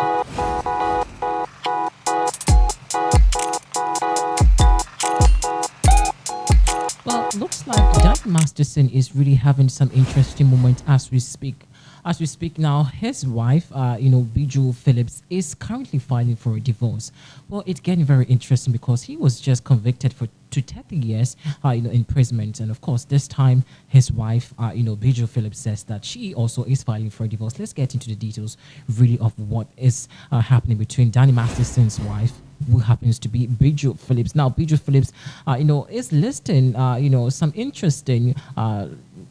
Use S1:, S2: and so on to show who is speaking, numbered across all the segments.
S1: Well, looks like that Masterson is really having some interesting moments as we speak. As we speak now, his wife, Bijou Phillips, is currently filing for a divorce. Well, it's getting very interesting because he was just convicted for to 30 years, imprisonment, and of course, this time his wife, Bijou Phillips, says that she also is filing for a divorce. Let's get into the details, really, of what is happening between Danny Masterson's wife, who happens to be Bijou Phillips. Now, Bijou Phillips, is listing, some interesting,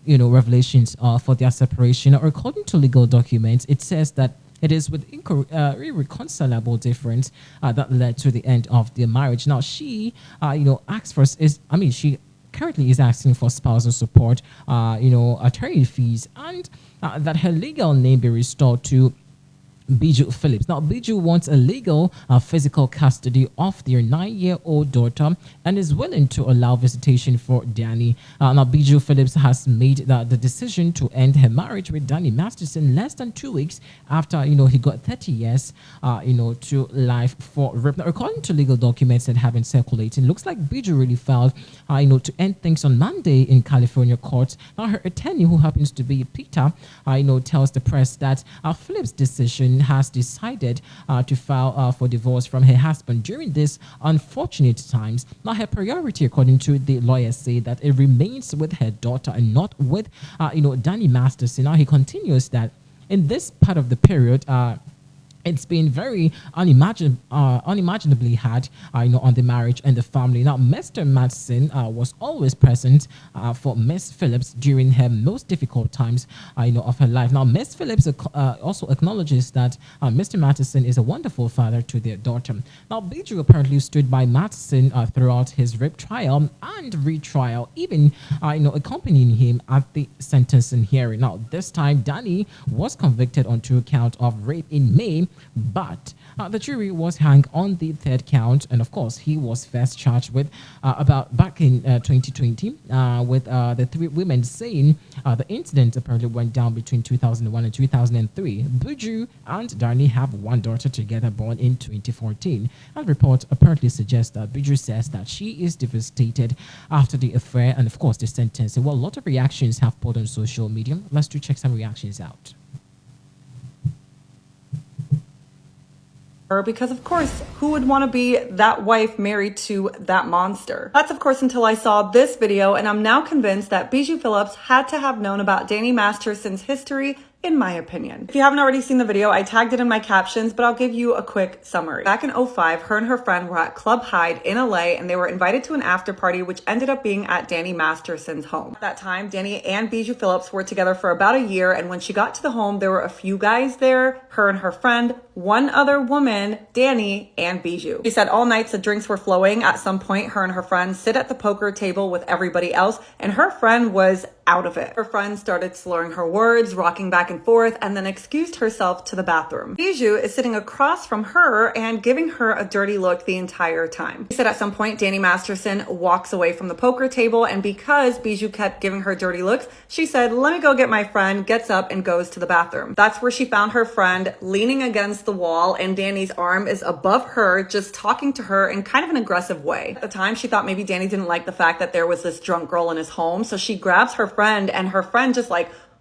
S1: revelations for their separation. Or according to legal documents, it says that it is with irreconcilable difference that led to the end of their marriage. Now, she, asked for she currently is asking for spousal support, attorney fees, and that her legal name be restored to Bijou Phillips. Now, Bijou wants a legal physical custody of their 9-year-old daughter and is willing to allow visitation for Danny. Now, Bijou Phillips has made the decision to end her marriage with Danny Masterson less than 2 weeks after, he got 30 years, to life for rape. Now, according to legal documents that have been circulating, looks like Bijou really filed, to end things on Monday in California court. Now, her attorney, who happens to be Peter, tells the press that Phillips' decision has decided to file for divorce from her husband during these unfortunate times. Now, her priority, according to the lawyers, say that it remains with her daughter and not with, Danny Masterson. Now, he continues that in this part of the period, it's been very unimaginably hard, on the marriage and the family. Now, Mr. Masterson was always present for Miss Phillips during her most difficult times, of her life. Now, Miss Phillips also acknowledges that Mr. Masterson is a wonderful father to their daughter. Now, Bijou apparently stood by Masterson throughout his rape trial and retrial, even, accompanying him at the sentencing hearing. Now, this time, Danny was convicted on 2 counts of rape in May, but the jury was hung on the 3rd count, and of course he was first charged with about back in 2020 with the 3 women saying the incident apparently went down between 2001 and 2003. Bijou and Danny have 1 daughter together born in 2014, and report apparently suggests that Bijou says that she is devastated after the affair and of course the sentence. Well, a lot of reactions have poured on social media. Let's check some reactions out.
S2: Because of course, who would want to be that wife married to that monster? That's of course until I saw this video, and I'm now convinced that Bijou Phillips had to have known about Danny Masterson's history, in my opinion. If you haven't already seen the video, I tagged it in my captions, but I'll give you a quick summary. Back in 2005, her and her friend were at Club Hyde in LA, and they were invited to an after party, which ended up being at Danny Masterson's home. At that time, Danny and Bijou Phillips were together for about a year, and when she got to the home, there were a few guys there, her and her friend, 1 other woman, Danny, and Bijou. She said all nights the drinks were flowing. At some point, her and her friend sit at the poker table with everybody else, and her friend was out of it. Her friend started slurring her words, rocking back and forth, and then excused herself to the bathroom. Bijou is sitting across from her and giving her a dirty look the entire time. She said at some point, Danny Masterson walks away from the poker table, and because Bijou kept giving her dirty looks, she said, "Let me go get my friend," gets up and goes to the bathroom. That's where she found her friend leaning against the wall, and Danny's arm is above her, just talking to her in kind of an aggressive way. At the time, she thought maybe Danny didn't like the fact that there was this drunk girl in his home, so she grabs her friend, and her friend just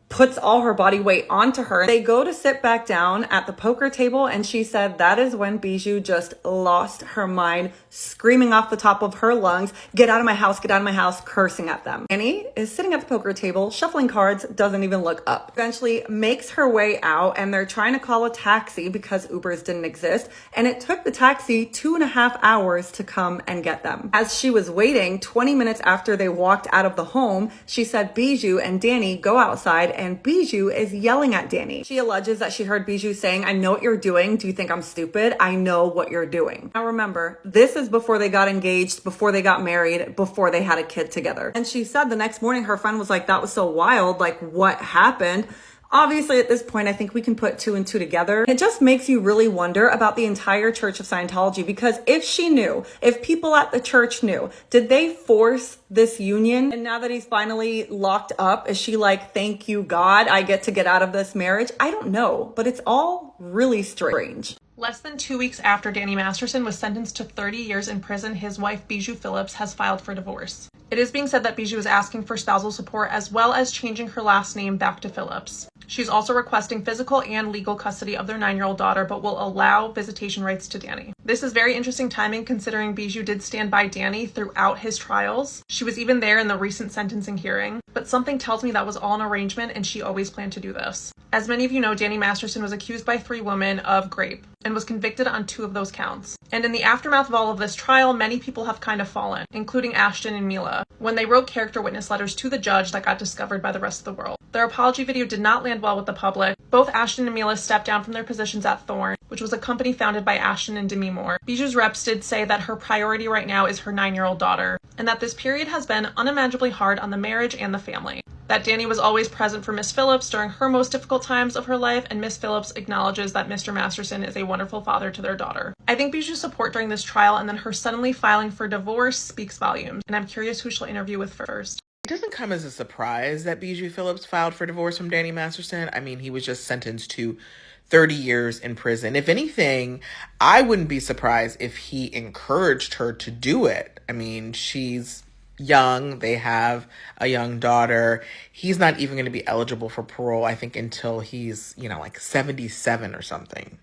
S2: puts all her body weight onto her. They go to sit back down at the poker table, and she said that is when Bijou just lost her mind, screaming off the top of her lungs, "Get out of my house, get out of my house," cursing at them. Annie is sitting at the poker table, shuffling cards, doesn't even look up. Eventually makes her way out, and they're trying to call a taxi because Ubers didn't exist, and it took the taxi 2.5 hours to come and get them. As she was waiting, 20 minutes after they walked out of the home, she said Bijou and Danny go outside, and Bijou is yelling at Danny. She alleges that she heard Bijou saying, "I know what you're doing. Do you think I'm stupid? I know what you're doing." Now remember, this is before they got engaged, before they got married, before they had a kid together. And she said the next morning her friend was like, "That was so wild. Like, what happened?" Obviously, at this point, I think we can put two and two together. It just makes you really wonder about the entire Church of Scientology, because if she knew, if people at the church knew, did they force this union? And now that he's finally locked up, is she like, thank you, God, I get to get out of this marriage? I don't know, but it's all really strange.
S3: Less than 2 weeks after Danny Masterson was sentenced to 30 years in prison, his wife Bijou Phillips has filed for divorce. It is being said that Bijou is asking for spousal support as well as changing her last name back to Phillips. She's also requesting physical and legal custody of their 9-year-old daughter, but will allow visitation rights to Danny. This is very interesting timing considering Bijou did stand by Danny throughout his trials. She was even there in the recent sentencing hearing, but something tells me that was all an arrangement and she always planned to do this. As many of you know, Danny Masterson was accused by 3 women of rape and was convicted on 2 of those counts. And in the aftermath of all of this trial, many people have kind of fallen, including Ashton and Mila, when they wrote character witness letters to the judge that got discovered by the rest of the world. Their apology video did not land well with the public. Both Ashton and Mila stepped down from their positions at Thorne, which was a company founded by Ashton and Demi Moore. Bijou's reps did say that her priority right now is her 9-year-old daughter, and that this period has been unimaginably hard on the marriage and the family. That Danny was always present for Miss Phillips during her most difficult times of her life, and Miss Phillips acknowledges that Mr. Masterson is a wonderful father to their daughter. I think Bijou's support during this trial and then her suddenly filing for divorce speaks volumes, and I'm curious who she'll interview with first.
S4: It doesn't come as a surprise that Bijou Phillips filed for divorce from Danny Masterson. I mean, he was just sentenced to 30 years in prison. If anything, I wouldn't be surprised if he encouraged her to do it. I mean, she's young. They have a young daughter. He's not even going to be eligible for parole, I think, until he's, like 77 or something.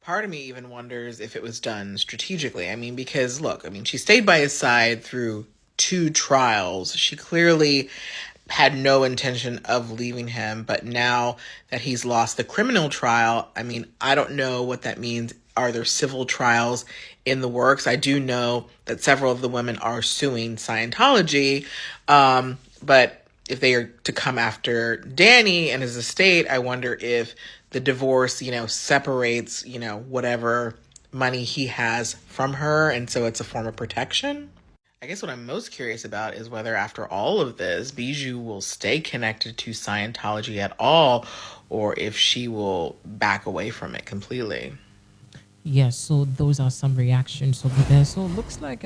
S4: Part of me even wonders if it was done strategically. I mean, because look, she stayed by his side through 2 trials. She clearly had no intention of leaving him, but now that he's lost the criminal trial, I don't know what that means. Are there civil trials in the works? I do know that several of the women are suing Scientology, but if they are to come after Danny and his estate, I wonder if the divorce, separates, whatever money he has from her, and so it's a form of protection. I guess what I'm most curious about is whether after all of this, Bijou will stay connected to Scientology at all, or if she will back away from it completely.
S1: Yes, so those are some reactions over there. So it looks like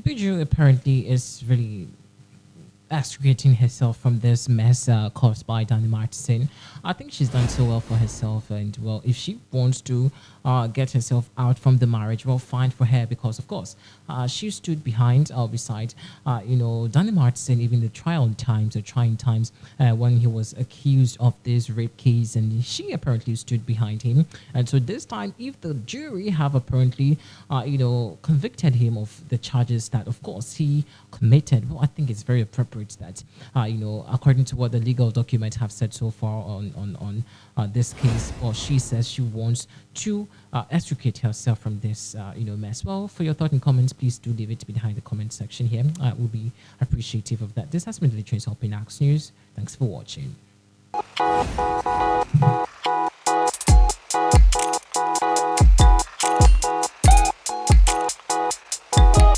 S1: Bijou apparently is really extricating herself from this mess caused by Danny Masterson. I think she's done so well for herself, and well, if she wants to get herself out from the marriage, well, fine for her, because of course she stood behind beside Danny Masterson, even the trying times when he was accused of this rape case, and she apparently stood behind him. And so this time, if the jury have apparently convicted him of the charges that of course he committed, well, I think it's very appropriate that according to what the legal documents have said so far on this case, or she says she wants to extricate herself from this mess. Well, for your thought and comments, please do leave it behind the comment section here. I will be appreciative of that. This has been the Trace Helping Axe News. Thanks for watching.